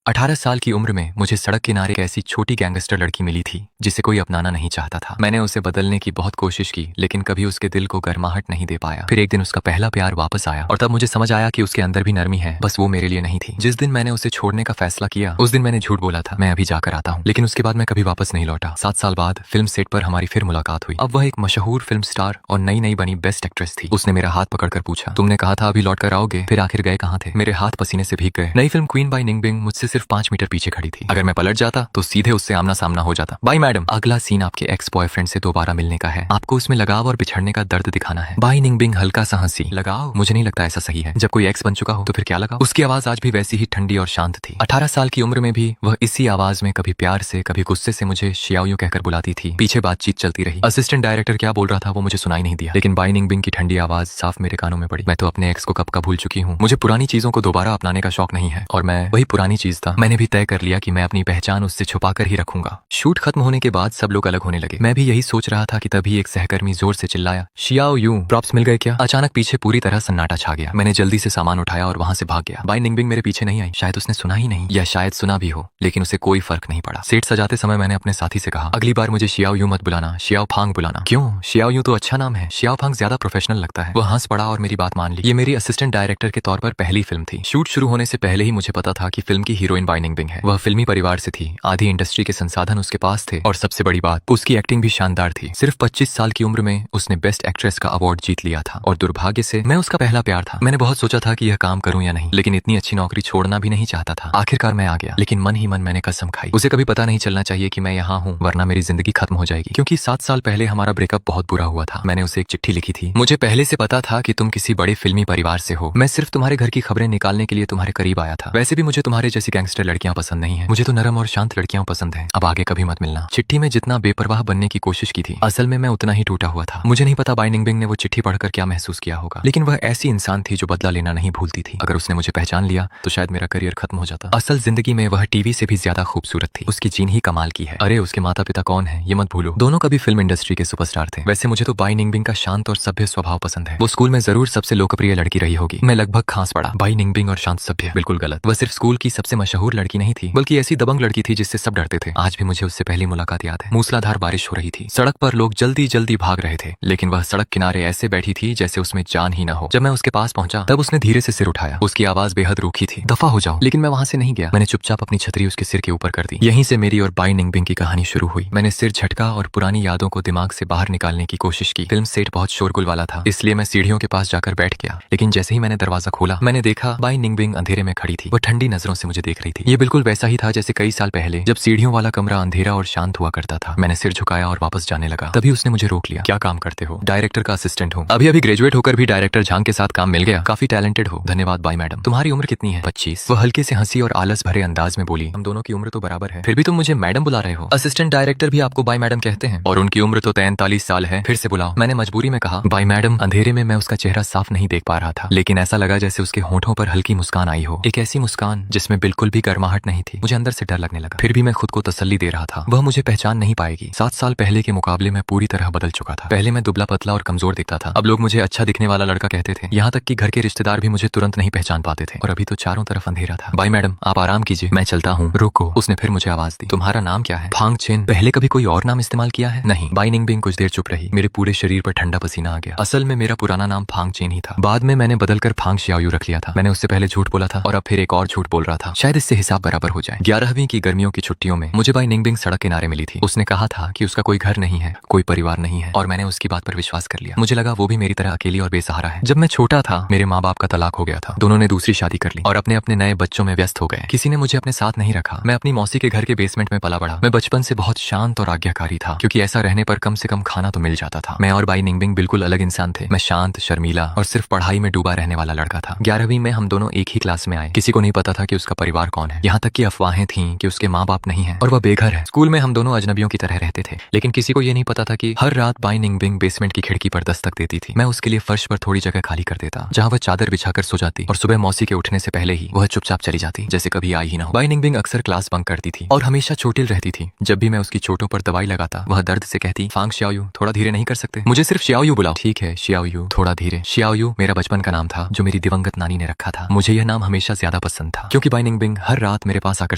18 साल की उम्र में मुझे सड़क किनारे एक ऐसी छोटी गैंगस्टर लड़की मिली थी जिसे कोई अपनाना नहीं चाहता था। मैंने उसे बदलने की बहुत कोशिश की, लेकिन कभी उसके दिल को गर्माहट नहीं दे पाया। फिर एक दिन उसका पहला प्यार वापस आया और तब मुझे समझ आया कि उसके अंदर भी नरमी है, बस वो मेरे लिए नहीं थी। जिस दिन मैंने उसे छोड़ने का फैसला किया उस दिन मैंने झूठ बोला था, मैं अभी जाकर आता हूँ, लेकिन उसके बाद मैं कभी वापस नहीं लौटा। 7 साल बाद फिल्म सेट पर हमारी फिर मुलाकात हुई। अब वह एक मशहूर फिल्म स्टार और नई नई बनी बेस्ट एक्ट्रेस थी। उसने मेरा हाथ पकड़कर पूछा, तुमने कहा था अभी लौट कर आओगे, फिर आखिर गए कहाँ थे? मेरे हाथ पसीने से भीग गए। नई फिल्म क्वीन बाई निंगबिंग मुझसे सिर्फ 5 मीटर पीछे खड़ी थी। अगर मैं पलट जाता तो सीधे उससे आमना सामना हो जाता। Bye madam. अगला सीन आपके एक्स बॉयफ्रेंड से दोबारा मिलने का है। आपको उसमें लगाव और बिछड़ने का दर्द दिखाना है। बाय निंगबिंग हल्का सा हंसी। लगाव? मुझे नहीं लगता ऐसा सही है। जब कोई एक्स बन चुका हो तो फिर क्या लगाव? उसकी आवाज आज भी वैसी ही ठंडी और शांत थी। 18 साल की उम्र में भी वह इसी आवाज में कभी प्यार से कभी गुस्से से मुझे शियाओ कहकर बुलाती थी। पीछे बातचीत चलती रही। असिस्टेंट डायरेक्टर क्या बोल रहा था वो मुझे सुनाई नहीं दिया, लेकिन बाय निंगबिंग की ठंडी आवाज साफ मेरे कानों में पड़ी। मैं तो अपने एक्स को कब का भूल चुकी हूँ। मुझे पुरानी चीजों को दोबारा अपनाने का शौक नहीं है और मैं वही पुरानी चीज था। मैंने भी तय कर लिया कि मैं अपनी पहचान उससे छुपा कर ही रखूंगा। शूट खत्म होने के बाद सब लोग अलग होने लगे। मैं भी यही सोच रहा था कि तभी एक सहकर्मी जोर से चिल्लाया, शियाओ यू, प्रॉप्स मिल गए क्या? अचानक पीछे पूरी तरह सन्नाटा छा गया। मैंने जल्दी से सामान उठाया और वहां से भाग गया। बाय निंगबिंग मेरे पीछे नहीं आई। शायद उसने सुना ही नहीं, या शायद सुना भी हो, लेकिन उसे कोई फर्क नहीं पड़ा। सेट सजाते समय मैंने अपने साथी से कहा, अगली बार मुझे शियाओ यू मत बुलाना, शियाओ फांग बुलाना। क्यों? शियाओ यू तो अच्छा नाम है, शियाओ फांग ज्यादा प्रोफेशनल लगता है। वह हंस पड़ा और मेरी बात मान ली। ये मेरी असिस्टेंट डायरेक्टर के तौर पर पहली फिल्म थी। शूट शुरू होने से पहले ही मुझे पता था कि फिल्म की हीरोइन बाय निंगबिंग है। वह फिल्मी परिवार से थी, आधी इंडस्ट्री के संसाधन उसके पास थे और सबसे बड़ी बात, उसकी एक्टिंग भी शानदार थी। सिर्फ 25 साल की उम्र में उसने बेस्ट एक्ट्रेस का अवार्ड जीत लिया था और दुर्भाग्य से मैं उसका पहला प्यार था। मैंने बहुत सोचा था कि यह काम करूं या नहीं, लेकिन इतनी अच्छी नौकरी छोड़ना भी नहीं चाहता था। आखिरकार मैं आ गया, लेकिन मन ही मन मैंने कसम खाई, उसे कभी पता नहीं चलना चाहिए कि मैं यहाँ हूँ, वरना मेरी जिंदगी खत्म हो जाएगी। क्योंकि 7 साल पहले हमारा ब्रेकअप बहुत बुरा हुआ था। मैंने उसे एक चिट्ठी लिखी थी, मुझे पहले से पता था कि तुम किसी बड़े फिल्मी परिवार से हो। मैं सिर्फ तुम्हारे घर की खबरें निकालने के लिए तुम्हारे करीब आया था। वैसे भी मुझे तुम्हारे जैसी गैंगस्टर लड़कियां पसंद नहीं है, मुझे तो नरम और शांत लड़कियां पसंद है। अब आगे कभी मत मिलना। चिट्ठी में जितना बेपरवाह बनने की कोशिश की थी, असल में मैं उतना ही टूटा हुआ था। मुझे नहीं पता बाय निंगबिंग ने वो चिट्ठी पढ़कर क्या महसूस किया होगा, लेकिन वह ऐसी इंसान थी जो बदला लेना नहीं भूलती थी। अगर उसने मुझे पहचान लिया तो शायद मेरा करियर खत्म हो जाता। असल जिंदगी में वह टीवी से भी ज्यादा खूबसूरत थी। उसकी जीन ही कमाल की है। अरे उसके माता पिता कौन है ये मत भूलो, दोनों कभी फिल्म इंडस्ट्री के सुपरस्टार थे। वैसे मुझे तो बाय निंगबिंग का शांत और सभ्य स्वभाव पसंद है। वो स्कूल में जरूर सबसे लोकप्रिय लड़की रही होगी। मैं लगभग खांस पड़ा। बाय निंगबिंग और शांत सभ्य, बिल्कुल गलत। वह सिर्फ स्कूल की सबसे मशहूर लड़की नहीं थी, बल्कि ऐसी दबंग लड़की थी जिससे सब डरते थे। आज भी मुझे उससे पहली मुलाकात याद है। मूसलाधार बारिश हो रही थी, सड़क पर लोग जल्दी जल्दी भाग रहे थे, लेकिन वह सड़क किनारे ऐसे बैठी थी जैसे उसमें जान ही न हो। जब मैं उसके पास पहुंचा तब उसने धीरे से सिर उठाया। उसकी आवाज बेहद रूखी थी, दफा हो जाओ। लेकिन मैं वहां से नहीं गया। मैंने चुपचाप अपनी छतरी उसके सिर के ऊपर कर दी। यहीं से मेरी और बाय निंगबिंग की कहानी शुरू हुई। मैंने सिर झटका और पुरानी यादों को दिमाग से बाहर निकालने की कोशिश की। फिल्म सेट बहुत शोरगुल वाला था, इसलिए मैं सीढ़ियों के पास जाकर बैठ गया। लेकिन जैसे ही मैंने दरवाजा खोला मैंने देखा बाय निंगबिंग अंधेरे में खड़ी थी। वह ठंडी नजरों से मुझे देख रही थी। ये बिल्कुल वैसा ही था जैसे कई साल पहले जब सीढ़ियों वाला कमरा अंधेरा और शांत हुआ करता था। मैंने सिर झुकाया और वापस जाने लगा। तभी उसने मुझे रोक लिया। क्या काम करते हो? डायरेक्टर का असिस्टेंट हूँ। अभी ग्रेजुएट होकर भी डायरेक्टर झांग के साथ काम मिल गया। काफी टैलेंटेड हो। धन्यवाद बाय मैडम। तुम्हारी उम्र कितनी है? 25। वह हल्के से हंसी और आलस भरे अंदाज में बोली, हम दोनों की उम्र तो बराबर है, फिर भी तुम मुझे मैडम बुला रहे हो। असिस्टेंट डायरेक्टर भी आपको बाय मैडम कहते हैं और उनकी उम्र तो 43 साल है। फिर से बुलाओ। मैंने मजबूरी में कहा बाय मैडम। अंधेरे में मैं उसका चेहरा साफ नहीं देख पा रहा था, लेकिन ऐसा लगा जैसे उसके होंठों पर हल्की मुस्कान आई हो। एक ऐसी मुस्कान जिसमें बिल्कुल भी गर्माहट नहीं थी। मुझे अंदर से डर लगने लगा, फिर भी मैं खुद को तसल्ली दे रहा था। वह मुझे पहचान नहीं पाएगी। 7 साल पहले के मुकाबले में पूरी तरह बदल चुका था। पहले मैं दुबला पतला और कमजोर दिखता था, अब लोग मुझे अच्छा दिखने वाला लड़का कहते थे। यहाँ तक कि घर के रिश्तेदार भी मुझे तुरंत नहीं पहचान पाते थे। और अभी तो चारों तरफ अंधेरा था। बाय मैडम आप आराम कीजिए, मैं चलता हूँ। रुको, उसने फिर मुझे आवाज दी। तुम्हारा नाम क्या है? फांग चेन। पहले कभी कोई और नाम इस्तेमाल किया है? नहीं। बाय निंगबिंग कुछ देर चुप रही। मेरे पूरे शरीर पर ठंडा पसीना आ गया। असल में मेरा पुराना नाम फांग चेन ही था, बाद में मैंने बदलकर फांग शियाओ रख लिया था। मैंने उससे पहले झूठ बोला था और अब फिर एक और झूठ बोल रहा था, शायद इससे हिसाब बराबर हो जाए। 11वीं की गर्मियों की छुट्टियों में मुझे बाय निंगबिंग सड़क किनारे मिली थी। उसने कहा था कि उसका कोई घर नहीं है, कोई परिवार नहीं है, और मैंने उसकी बात पर विश्वास कर लिया। मुझे लगा वो भी मेरी तरह अकेली और बेसहारा है। जब मैं छोटा था मेरे माँ बाप का तलाक हो गया था। दोनों ने दूसरी शादी कर ली और अपने अपने नए बच्चों में व्यस्त हो गए। किसी ने मुझे अपने साथ नहीं रखा। मैं अपनी मौसी के घर के बेसमेंट में पला बड़ा। मैं बचपन से बहुत शांत और आज्ञाकारी था, क्योंकि ऐसा रहने पर कम से कम खाना तो मिल जाता था। मैं और बाय निंगबिंग बिल्कुल अलग इंसान थे। मैं शांत, शर्मीला और सिर्फ पढ़ाई में डूबा रहने वाला लड़का था। 11वीं में हम दोनों एक ही क्लास में आए। किसी को नहीं पता था कि उसका परिवार कौन है, यहाँ तक कि अफवाहें थीं कि उसके माँ बाप नहीं है और वह बेघर है। स्कूल में हम दोनों अजनबियों की तरह रहते थे, लेकिन किसी को ये नहीं पता था कि हर रात बाय निंगबिंग बेसमेंट की खिड़की पर दस्तक देती थी। मैं उसके लिए फर्श पर थोड़ी जगह खाली कर देता, जहाँ वह चादर बिछाकर सो जाती, और सुबह मौसी के उठने से पहले ही वह चुपचाप चली जाती, जैसे कभी आई ही ना हो। बाय निंगबिंग अक्सर क्लास बंक करती थी और हमेशा चोटिल रहती थी। जब भी मैं उसकी चोटों पर दवाई लगाता वह दर्द से कहती, फांग शियाओ थोड़ा धीरे नहीं कर सकते? मुझे सिर्फ शियाओ बुलाओ। ठीक है शियाओ, थोड़ा धीरे। शियाओ मेरा बचपन का नाम था जो मेरी दिवंगत नानी ने रखा था। मुझे यह नाम हमेशा ज्यादा पसंद था, क्योंकि बाय निंगबिंग निंगबिंग हर रात मेरे पास आकर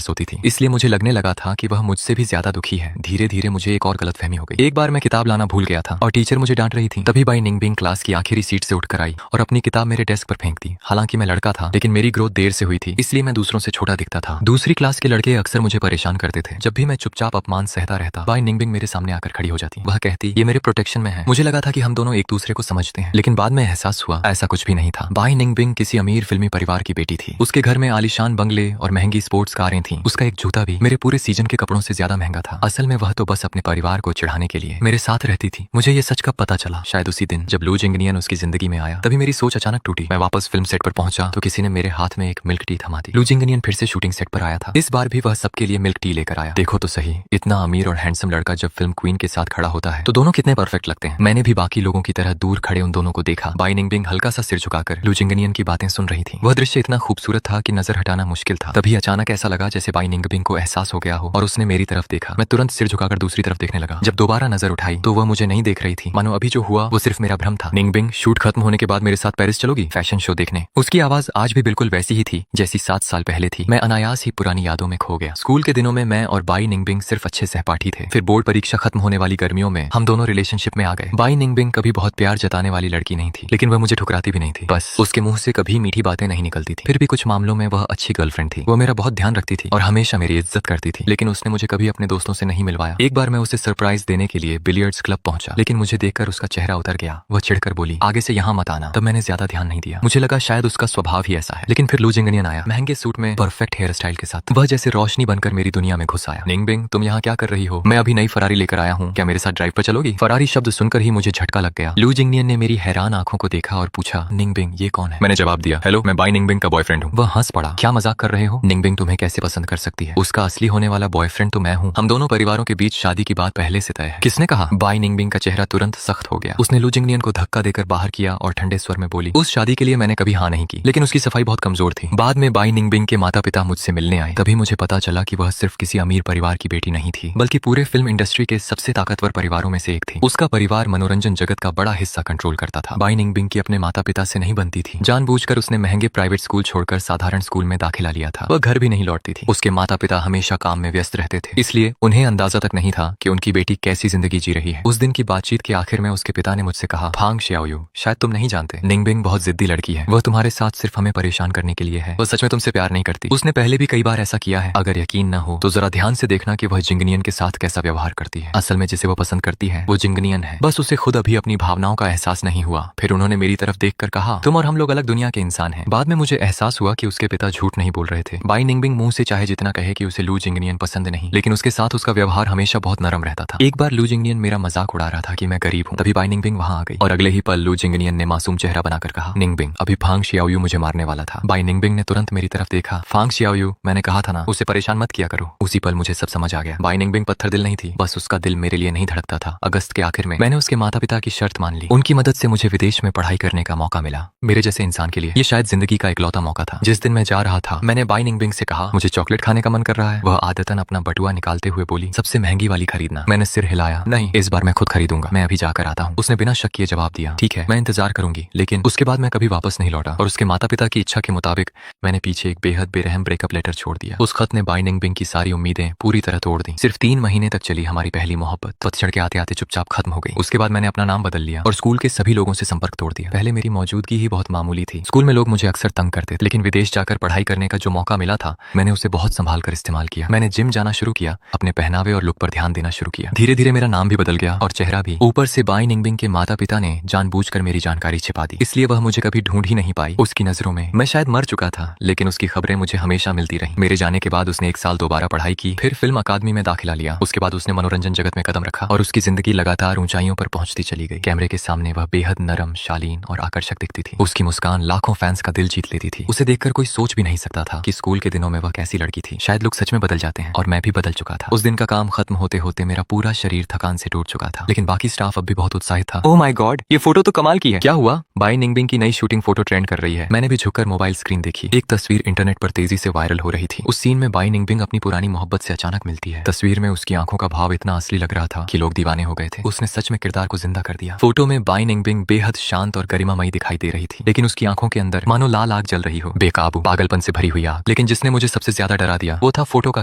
सोती थी, इसलिए मुझे लगने लगा था कि वह मुझसे भी ज्यादा दुखी है। धीरे धीरे मुझे एक और गलतफहमी हो गई। एक बार मैं किताब लाना भूल गया था और टीचर मुझे डांट रही थी। तभी बाई निंगबिंग क्लास की आखिरी सीट से उठकर आई और अपनी किताब मेरे डेस्क पर फेंक दी। हालांकि मैं लड़का था, लेकिन मेरी ग्रोथ देर से हुई थी, इसलिए मैं दूसरों से छोटा दिखता था। दूसरी क्लास के लड़के अक्सर मुझे परेशान करते थे। जब भी मैं चुपचाप अपमान सहता रहता, बाई निंगबिंग मेरे सामने आकर खड़ी हो जाती। वह कहती, ये मेरे प्रोटेक्शन में है। मुझे लगा था कि हम दोनों एक दूसरे को समझते हैं, लेकिन बाद में एहसास हुआ ऐसा कुछ भी नहीं था। बाई निंगबिंग किसी अमीर फिल्मी परिवार की बेटी थी। उसके घर में आलीशान बंगले और महंगी स्पोर्ट्स कारें थीं। उसका एक जूता भी मेरे पूरे सीजन के कपड़ों से ज्यादा महंगा था। असल में वह तो बस अपने परिवार को चिढ़ाने के लिए मेरे साथ रहती थी। मुझे ये सच कब पता चला? शायद उसी दिन जब लू जिंगनियन उसकी जिंदगी में आया। तभी मेरी सोच अचानक टूटी। मैं वापस फिल्म सेट पर पहुंचा तो किसी ने मेरे हाथ में एक मिल्क टी थमा दी। लू जिंगनियन फिर से शूटिंग सेट पर आया था। इस बार भी वह सबके लिए मिल्क टी लेकर आया। देखो तो सही, इतना अमीर और हैंडसम लड़का जब फिल्म क्वीन के साथ खड़ा होता है तो दोनों कितने परफेक्ट लगते हैं। मैंने भी बाकी लोगों की तरह दूर खड़े उन दोनों को देखा। बाई निंगबिंग हल्का सा सिर झुकाकर लू जिंगनियन की बातें सुन रही थी। वह दृश्य इतना खूबसूरत था कि नजर हटाना मुश्किल था। तभी अचानक ऐसा लगा जैसे बाई निंगबिंग को एहसास हो गया हो और उसने मेरी तरफ देखा। मैं तुरंत सिर झुकाकर दूसरी तरफ देखने लगा। जब दोबारा नजर उठाई तो वह मुझे नहीं देख रही थी, मानो अभी जो हुआ वो सिर्फ मेरा भ्रम था। निंगबिंग, शूट खत्म होने के बाद मेरे साथ पेरिस चलोगी फैशन शो देखने? उसकी आवाज आज भी बिल्कुल वैसी ही थी जैसी 7 साल पहले थी। मैं अनायास ही पुरानी यादों में खो गया। स्कूल के दिनों में मैं और बाई निंगबिंग सिर्फ अच्छे सहपाठी थे। फिर बोर्ड परीक्षा खत्म होने वाली गर्मियों में हम दोनों रिलेशनशिप में आ गए। बाई निंगबिंग कभी बहुत प्यार जताने वाली लड़की नहीं थी, लेकिन वह मुझे ठुकराती भी नहीं थी। बस उसके मुंह से कभी मीठी बातें नहीं निकलती थी। फिर भी कुछ मामलों में वह अच्छी गर्लफ्रेंड थी। वो मेरा बहुत ध्यान रखती थी और हमेशा मेरी इज्जत करती थी, लेकिन उसने मुझे कभी अपने दोस्तों से नहीं मिलवाया। एक बार मैं उसे सरप्राइज देने के लिए बिलियर्ड्स क्लब पहुंचा, लेकिन मुझे देखकर उसका चेहरा उतर गया। वह चिढ़कर बोली, आगे से यहाँ मत आना। तब मैंने ज्यादा ध्यान नहीं दिया। मुझे लगा शायद उसका स्वभाव ही ऐसा है। लेकिन फिर लू जिंगनियन आया, महंगे सूट में, परफेक्ट हेयर स्टाइल के साथ। वह जैसे रोशनी बनकर मेरी दुनिया में घुस आया। निंगबिंग, तुम यहाँ क्या कर रही हो? मैं अभी नई फरारी लेकर आया हूँ, क्या मेरे साथ ड्राइव पर चलोगी? फरारी शब्द सुनकर ही मुझे झटका लग गया। लू जिंगनियन ने मेरी हैरान आंखों को देखा और पूछा, निंगबिंग ये कौन है? मैंने जवाब दिया, हेलो, मैं बाई निंगबिंग का बॉयफ्रेंड हूँ। वह हंस पड़ा, क्या मजाक कर रहे हो? निंगबिंग तुम्हें कैसे पसंद कर सकती है? उसका असली होने वाला बॉयफ्रेंड तो मैं हूँ। हम दोनों परिवारों के बीच शादी की बात पहले से तय है। किसने कहा? बाई निंगबिंग का चेहरा तुरंत सख्त हो गया। उसने लू जिंगनियन को धक्का देकर बाहर किया और ठंडे स्वर में बोली, उस शादी के लिए मैंने कभी हाँ नहीं की, लेकिन उसकी सफाई बहुत कमजोर थी। बाद में बाई निंगबिंग के माता पिता मुझसे मिलने आए। तभी मुझे पता चला कि वह सिर्फ किसी अमीर परिवार की बेटी नहीं थी, बल्कि पूरे फिल्म इंडस्ट्री के सबसे ताकतवर परिवारों में से एक थी। उसका परिवार मनोरंजन जगत का बड़ा हिस्सा कंट्रोल करता था। बाई निंगबिंग की अपने माता पिता से नहीं बनती थी। जानबूझकर उसने महंगे प्राइवेट स्कूल छोड़कर साधारण स्कूल में दाखिला लिया था। वह घर भी नहीं लौटती थी। उसके माता पिता हमेशा काम में व्यस्त रहते थे, इसलिए उन्हें अंदाजा तक नहीं था कि उनकी बेटी कैसी जिंदगी जी रही है। उस दिन की बातचीत के आखिर में उसके पिता ने मुझसे कहा, फांग शियाओयू, शायद तुम नहीं जानते, निंगबिंग बहुत जिद्दी लड़की है। वह तुम्हारे साथ सिर्फ हमें परेशान करने के लिए है। वह सच में तुमसे प्यार नहीं करती। उसने पहले भी कई बार ऐसा किया है। अगर यकीन न हो तो जरा ध्यान से देखना कि वह जिंगनियन के साथ कैसा व्यवहार करती है। असल में जिसे वो पसंद करती है वो जिंगनियन है। बस उसे खुद अभी अपनी भावनाओं का एहसास नहीं हुआ। फिर उन्होंने मेरी तरफ देखकर कहा, तुम और हम लोग अलग दुनिया के इंसान हैं। बाद में मुझे एहसास हुआ कि उसके पिता झूठ नहीं बोल रहे थे। बाई निंगबिंग मुंह से चाहे जितना कहे कि उसे लू जिंगनियन पसंद नहीं, लेकिन उसके साथ उसका व्यवहार हमेशा बहुत नरम रहता था। एक बार लू जिंगनियन मेरा मजाक उड़ा रहा था कि मैं गरीब हूँ। तभी बाई निंगबिंग वहां आ गई और अगले ही पल लू जिंगनियन ने मासूम चेहरा बनाकर कहा, निंगबिंग, अभी फांग शियाओयू मुझे मारने वाला था। बाई निंगबिंग ने तुरंत मेरी तरफ देखा। फांग शियाओयू, मैंने कहा था ना, उसे परेशान मत किया करो। उसी पल मुझे सब समझ आ गया। बाई निंगबिंग पत्थर दिल नहीं थी, बस उसका दिल मेरे लिए नहीं धड़कता था। अगस्त के आखिर में मैंने उसके माता पिता की शर्त मान ली। उनकी मदद से मुझे विदेश में पढ़ाई करने का मौका मिला। मेरे जैसे इंसान के लिए ये शायद जिंदगी का इकलौता मौका था। जिस दिन मैं जा रहा था मैंने बाई निंगबिंग से कहा, मुझे चॉकलेट खाने का मन कर रहा है। वह आदतन अपना बटुआ निकालते हुए बोली, सबसे महंगी वाली खरीदना। मैंने सिर हिलाया, नहीं, इस बार मैं खुद खरीदूंगा, मैं अभी जाकर आता हूँ। उसने बिना शक किए जवाब दिया, ठीक है, मैं इंतजार करूंगी। लेकिन उसके बाद मैं कभी वापस नहीं लौटा और उसके माता पिता की इच्छा के मुताबिक मैंने पीछे एक बेहद बेरहम ब्रेकअप लेटर छोड़ दिया। उस खत ने बाई निंगबिंग की सारी उम्मीदें पूरी तरह तोड़ दी। सिर्फ 3 महीने तक चली हमारी पहली मोहब्बत पतझड़ के आते आते चुपचाप खत्म हो गई। उसके बाद मैंने अपना नाम बदल लिया और स्कूल के सभी लोगों से संपर्क तोड़ दिया। पहले मेरी मौजूदगी ही बहुत मामूली थी। स्कूल में लोग मुझे अक्सर तंग करते थे, लेकिन विदेश जाकर पढ़ाई करने का जो मौका मिला था मैंने उसे बहुत संभाल कर इस्तेमाल किया। मैंने जिम जाना शुरू किया, अपने पहनावे और लुक पर ध्यान देना शुरू किया। धीरे धीरे मेरा नाम भी बदल गया और चेहरा भी। ऊपर से बाई निंगबिंग के माता पिता ने जानबूझकर मेरी जानकारी छिपा दी, इसलिए वह मुझे कभी ढूंढ ही नहीं पाई। उसकी नजरों में मैं शायद मर चुका था, लेकिन उसकी खबरें मुझे हमेशा मिलती रही। मेरे जाने के बाद उसने 1 साल दोबारा पढ़ाई की, फिर फिल्म अकादमी में दाखिला लिया। उसके बाद उसने मनोरंजन जगत में कदम रखा और उसकी जिंदगी लगातार ऊंचाइयों पर पहुंचती चली गई। कैमरे के सामने वह बेहद नरम, शालीन और आकर्षक दिखती थी। उसकी मुस्कान लाखों फैंस का दिल जीत लेती थी। उसे देखकर कोई सोच भी नहीं सकता था कि स्कूल के दिनों में वह कैसी लड़की थी। शायद लोग सच में बदल जाते हैं और मैं भी बदल चुका था। उस दिन का काम खत्म होते होते मेरा पूरा शरीर थकान से टूट चुका था, लेकिन बाकी स्टाफ अब भी बहुत उत्साहित था। ओह माय गॉड, ये फोटो तो कमाल की है। क्या हुआ? बाई निंगबिंग की नई शूटिंग फोटो ट्रेंड कर रही है। मैंने भी झुककर मोबाइल स्क्रीन देखी। एक तस्वीर इंटरनेट पर तेजी से वायरल हो रही थी। उस सीन में बाई निंगबिंग अपनी पुरानी मोहब्बत से अचानक मिलती है। तस्वीर में उसकी आंखों का भाव इतना असली लग रहा था कि लोग दीवाने हो गए थे। उसने सच में किरदार को जिंदा कर दिया। फोटो में बाई निंगबिंग बेहद शांत और गरिमामयी दिखाई दे रही थी, लेकिन उसकी आंखों के अंदर मानो लाल आग जल रही हो, बेकाबू पागलपन से भरी हुई आग। लेकिन जिसने मुझे सबसे ज्यादा डरा दिया वो था फोटो का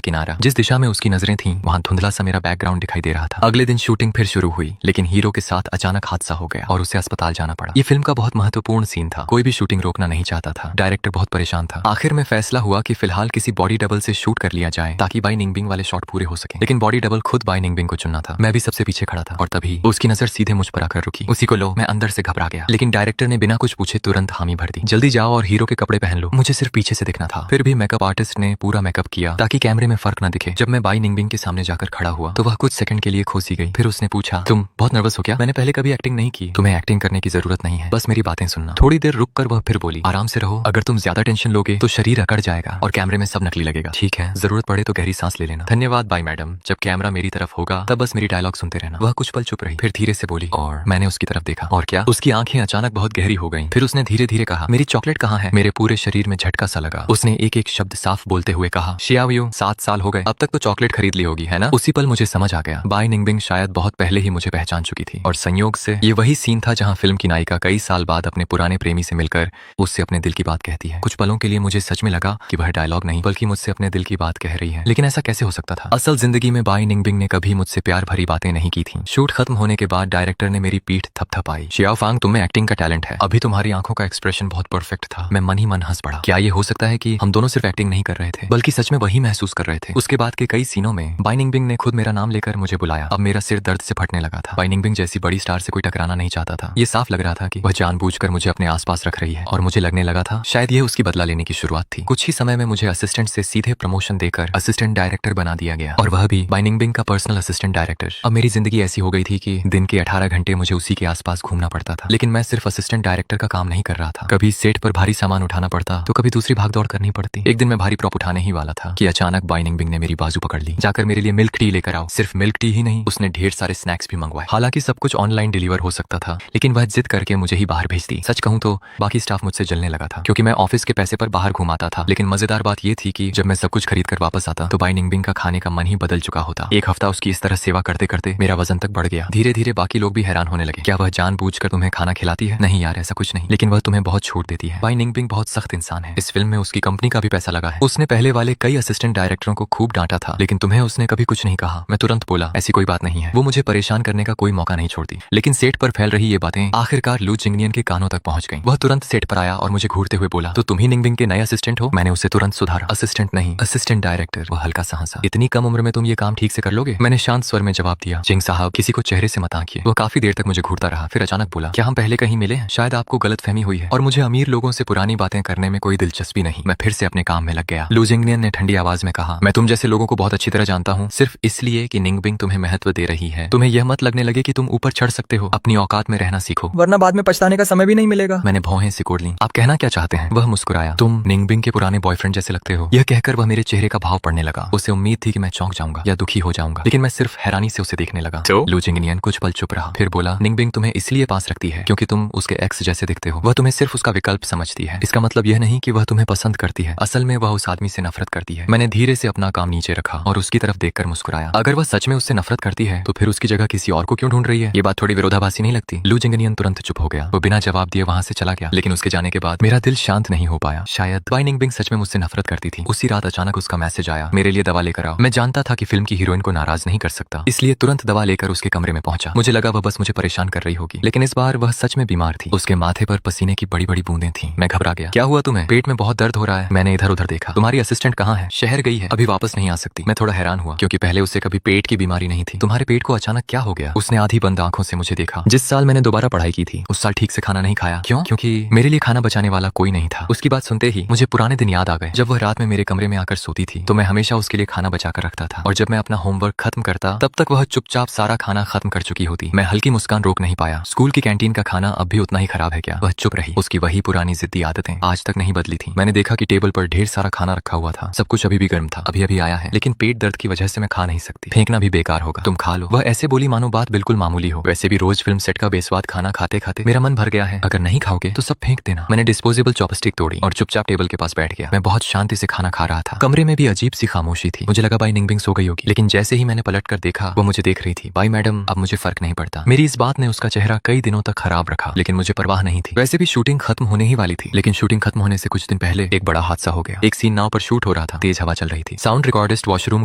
किनारा। जिस दिशा में उसकी नजरें थीं वहां धुंधला सा मेरा बैकग्राउंड दिखाई दे रहा था। अगले दिन शूटिंग फिर शुरू हुई, लेकिन हीरो के साथ अचानक हादसा हो गया और उसे अस्पताल जाना पड़ा। ये फिल्म का बहुत महत्वपूर्ण सीन था, कोई भी शूटिंग रोकना नहीं चाहता था। डायरेक्टर बहुत परेशान था। आखिर में फैसला हुआ कि फिलहाल किसी बॉडी डबल से शूट कर लिया जाए ताकि बाई निंगबिंग वाले शॉट पूरे हो सके। लेकिन बॉडी डबल खुद बाई निंगबिंग को चुनना था। मैं भी सबसे पीछे खड़ा था और तभी उसकी नजर सीधे मुझ पर आकर रुकी। उसी को लो, मैं अंदर से घबरा गया, लेकिन डायरेक्टर ने बिना कुछ पूछे तुरंत हामी भर दी। जल्दी जाओ और हीरो के कपड़े पहन लो। मुझे सिर्फ पीछे से दिखना था। फिर भी मेकअप आर्टिस्ट ने पूरा मेकअप किया ताकि कैमरे में फर्क न दिखे। जब मैं बाई निंगबिंग के सामने जाकर खड़ा हुआ तो वह कुछ सेकंड के लिए खोसी गई। फिर उसने पूछा, तुम बहुत नर्वस हो क्या? मैंने पहले कभी एक्टिंग नहीं की। तुम्हें एक्टिंग करने की जरूरत नहीं है, बस मेरी बातें सुनना। थोड़ी देर रुक कर वह फिर बोली, आराम से रहो, अगर तुम ज्यादा टेंशन लोगे तो शरीर अकड़ जाएगा और कैमरे में सब नकली लगेगा। ठीक है, जरूरत पड़े तो गहरी सांस ले लेना। धन्यवाद बाई मैडम, जब कैमरा मेरी तरफ होगा तब बस मेरी डायलॉग सुनते रहना। वह कुछ पल चुप रही, फिर धीरे से बोली, और मैंने उसकी तरफ देखा। और क्या? उसकी आंखें अचानक बहुत गहरी हो गईं। फिर उसने धीरे धीरे कहा, मेरी चॉकलेट कहाँ है? मेरे पूरे शरीर में झटका सा लगा। उसने एक एक शब्द साफ बोलते हुए कहा, शियावियो, 7 साल हो गए, अब तक तो चॉकलेट खरीद ली होगी, है ना? उसी पल मुझे समझ आ गया, बाई निंगबिंग शायद बहुत पहले ही मुझे पहचान चुकी थी। और संयोग से ये वही सीन था जहाँ फिल्म की नायिका कई साल बाद अपने पुराने प्रेमी से मिलकर उससे अपने दिल की बात कहती है। कुछ पलों के लिए मुझे सच में लगा कि वह डायलॉग नहीं बल्कि मुझसे अपने दिल की बात कह रही है। लेकिन ऐसा कैसे हो सकता था? असल जिंदगी में बाई निंगबिंग ने कभी मुझसे प्यार भरी बातें नहीं की थी। शूट खत्म होने के बाद डायरेक्टर ने मेरी पीठ थपथपाई। शियाओफांग, तुम में एक्टिंग का टैलेंट है। अभी तुम्हारी आंखों का एक्सप्रेशन बहुत परफेक्ट था। मैं मन ही मन हंस पड़ा। क्या ये हो सकता है कि हम दोनों सिर्फ एक्टिंग नहीं कर रहे थे बल्कि सच में वही महसूस कर रहे थे? उसके बाद के कई सीनों में बाई निंगबिंग ने खुद मेरा नाम लेकर मुझे बुलाया। अब मेरा सिर दर्द से फटने लगा था। बाई निंगबिंग जैसी बड़ी स्टार से कोई टकराना नहीं चाहता था। ये साफ लग रहा था कि वह जानबूझकर मुझे अपने आसपास रख रही है और मुझे लगने लगा था शायद ये उसकी बदला लेने की शुरुआत थी। कुछ ही समय में मुझे असिस्टेंट से सीधे प्रमोशन देकर असिस्टेंट डायरेक्टर बना दिया गया, और वह भी बाई निंगबिंग का पर्सनल असिस्टेंट डायरेक्टर। अब मेरी जिंदगी ऐसी हो गई थी कि दिन के 18 घंटे मुझे उसी के आसपास घूमना पड़ता था। लेकिन मैं सिर्फ असिस्टेंट डायरेक्टर का काम नहीं कर रहा था। कभी सेट पर भारी सामान उठाना पड़ता तो कभी दूसरी भागदौड़ करनी पड़ती। एक दिन मैं भारी प्रॉप उठाने ही वाला था कि अचानक बाई निंगबिंग ने मेरी बाजू पकड़ ली। जाकर मेरे लिए मिल्क टी लेकर आओ। सिर्फ मिल्क टी ही नहीं, उसने ढेर सारे स्नैक्स भी मंगवाए। हालांकि सब कुछ ऑनलाइन डिलीवर हो सकता था, लेकिन वह जिद करके मुझे ही बाहर भेज दी। सच कहूं तो बाकी स्टाफ मुझसे जलने लगा था क्योंकि मैं ऑफिस के पैसे पर बाहर घुमाता था। लेकिन मजेदार बात यह थी कि जब मैं सब कुछ खरीद कर वापस आता तो बाई निंगबिंग का खाने का मन ही बदल चुका होता। एक हफ्ता उसकी इस तरह सेवा करते करते मेरा वजन तक बढ़ गया। धीरे धीरे बाकी लोग भी हैरान होने लगे। क्या वह जानबूझकर तुम्हें खाना खिलाती है? नहीं यार, ऐसा कुछ नहीं, लेकिन वह तुम्हें बहुत छूट देती है। बाई निंगबिंग बहुत सख्त इंसान है। इस फिल्म में उसकी कंपनी का भी पैसा लगा है। उसने पहले वाले कई असिस्टेंट डायरेक्टरों को खूब डांटा था, लेकिन तुम्हें उसने कभी कुछ नहीं कहा। मैं तुरंत बोला, ऐसी कोई बात नहीं है। वो मुझे परेशान करने का कोई मौका नहीं छोड़ती। लेकिन सेट पर फैल रही ये बातें आखिरकार लू जिंगनियन के कानों तक पहुंच गईं। वह तुरंत सेट पर आया और मुझे घूरते हुए बोला, तो तुम ही निंगबिंग के नए असिस्टेंट हो? मैंने उसे तुरंत सुधारा, असिस्टेंट नहीं, असिस्टेंट डायरेक्टर। वह हल्का सा हंसा, इतनी कम उम्र में तुम ये काम ठीक से कर लोगे? मैंने शांत स्वर में जवाब दिया, जिंग साहब, किसी को चेहरे से मत आंकिए। वह काफी देर तक मुझे घूरता रहा, फिर अचानक बोला, क्या हम पहले कहीं मिले हैं? शायद आपको गलतफहमी हुई है और मुझे अमीर लोगों से पुरानी बातें करने में कोई दिलचस्पी नहीं। मैं फिर से अपने काम में लग गया। लू जिंगनियन ने ठंडी आवाज में कहा, मैं तुम जैसे लोगों को बहुत अच्छी तरह जानता हूँ, सिर्फ इसलिए कि निंगबिंग तुम्हें महत्व दे रही है। तुम्हें यह मत लगने लगे कि तुम ऊपर चढ़ सकते हो। अपनी औकात में रहना सीखो, वरना बाद में पछताने का समय भी नहीं मिलेगा। मैंने भौहें सिकोड़ ली। आप कहना क्या चाहते हैं? वह मुस्कुराया, तुम निंगबिंग के पुराने बॉयफ्रेंड जैसे लगते हो। यह कहकर वह मेरे चेहरे का भाव पढ़ने लगा। उसे उम्मीद थी कि मैं चौंक जाऊंगा या दुखी हो जाऊंगा, लेकिन मैं सिर्फ हैरानी से उसे देखने लगा। लू जिंगनियन कुछ पल चुप रहा, फिर बोला, निंगबिंग तुम्हें इसलिए पास रखती है क्योंकि तुम उसके एक्स जैसे दिखते हो। वह तुम्हें सिर्फ उसका विकल्प समझती है। इसका मतलब यह नहीं कि वह तुम्हें पसंद करती है। असल में वह उस आदमी से नफरत करती है। मैंने धीरे से अपना काम नीचे रखा और उसकी तरफ देखकर मुस्कुराया। अगर वह सच में उससे नफरत करती है तो फिर उसकी जगह किसी और को क्यों ढूंढ रही है? ये बात थोड़ी विरोधाभासी नहीं लगती? लू जिंगनियन तुरंत चुप हो गया। वो बिना जवाब दिए वहां से चला गया। लेकिन उसके जाने के बाद मेरा दिल शांत नहीं हो पाया। शायद बाई निंगबिंग सच में मुझसे नफरत करती थी। उसी रात अचानक उसका मैसेज आया, मेरे लिए दवा लेकर आओ। मैं जानता था कि फिल्म की हीरोइन को नाराज नहीं कर सकता, इसलिए तुरंत दवा लेकर उसके कमरे में पहुंचा। मुझे लगा वह बस मुझे परेशान कर रही होगी, लेकिन इस बार वह सच में बीमार थी। उसके माथे पर पसीने की बड़ी बड़ी बूंदें थीं। मैं घबरा गया। क्या हुआ तुम्हें? पेट में बहुत दर्द हो रहा है। मैंने इधर उधर देखा। तुम्हारी असिस्टेंट कहाँ है? शहर गई है, अभी वापस नहीं आ सकती। मैं थोड़ा हैरान हुआ क्योंकि पहले उसे कभी पेट की बीमारी नहीं थी। तुम्हारे पेट को अचानक क्या हो गया? उसने आधी बंद आंखों से मुझे देखा। जिस साल मैंने दोबारा पढ़ाई की थी उस साल ठीक से खाना नहीं खाया। क्यों? क्योंकि मेरे लिए खाना बचाने वाला कोई नहीं था। उसकी बात सुनते ही मुझे पुराने दिन याद आ गए। जब वह रात में मेरे कमरे में आकर सोती थी तो मैं हमेशा उसके लिए खाना बचा कर रखता था, और जब मैं अपना होमवर्क खत्म करता तब तक वह चुपचाप सारा खाना खत्म कर चुकी होती। मैं हल्की मुस्कान रोक नहीं पाया। स्कूल की कैंटीन का खाना अब भी उतना ही खराब है क्या? वह चुप रही। उसकी वही पुरानी जिद्दी आदतें आज तक नहीं बदली थी। मैंने देखा कि टेबल पर ढेर सारा खाना रखा हुआ था। सब कुछ अभी भी गर्म था, अभी अभी आया है, लेकिन पेट दर्द की वजह से मैं खा नहीं सकती। फेंकना भी बेकार होगा, तुम खा लो। वह ऐसे बोली मानो बात बिल्कुल मामूली हो। वैसे भी रोज फिल्म सेट का बेस्वाद खाना खाते खाते मेरा मन भर गया है। अगर नहीं खाओगे तो सब फेंक देना। मैंने डिस्पोजेबल चॉपस्टिक तोड़ी और चुपचाप टेबल के पास बैठ गया। मैं बहुत शांति से खाना खा रहा था। कमरे में भी अजीब सी खामोशी थी। मुझे लगा बाई निंगबिंग सो गई होगी, लेकिन जैसे ही मैंने पलट कर देखा वो मुझे देख रही थी। बाई मैडम, अब मुझे फर्क नहीं पड़ता। मेरी इस बात ने उसका चेहरा कई दिनों तक खराब रखा, लेकिन मुझे परवाह नहीं थी। वैसे भी शूटिंग खत्म होने ही वाली थी, लेकिन शूटिंग खत्म होने से कुछ दिन पहले एक बड़ा हादसा सा हो गया। एक सीन नाव पर शूट हो रहा था, तेज हवा चल रही थी, साउंड रिकॉर्डिस्ट वॉशरूम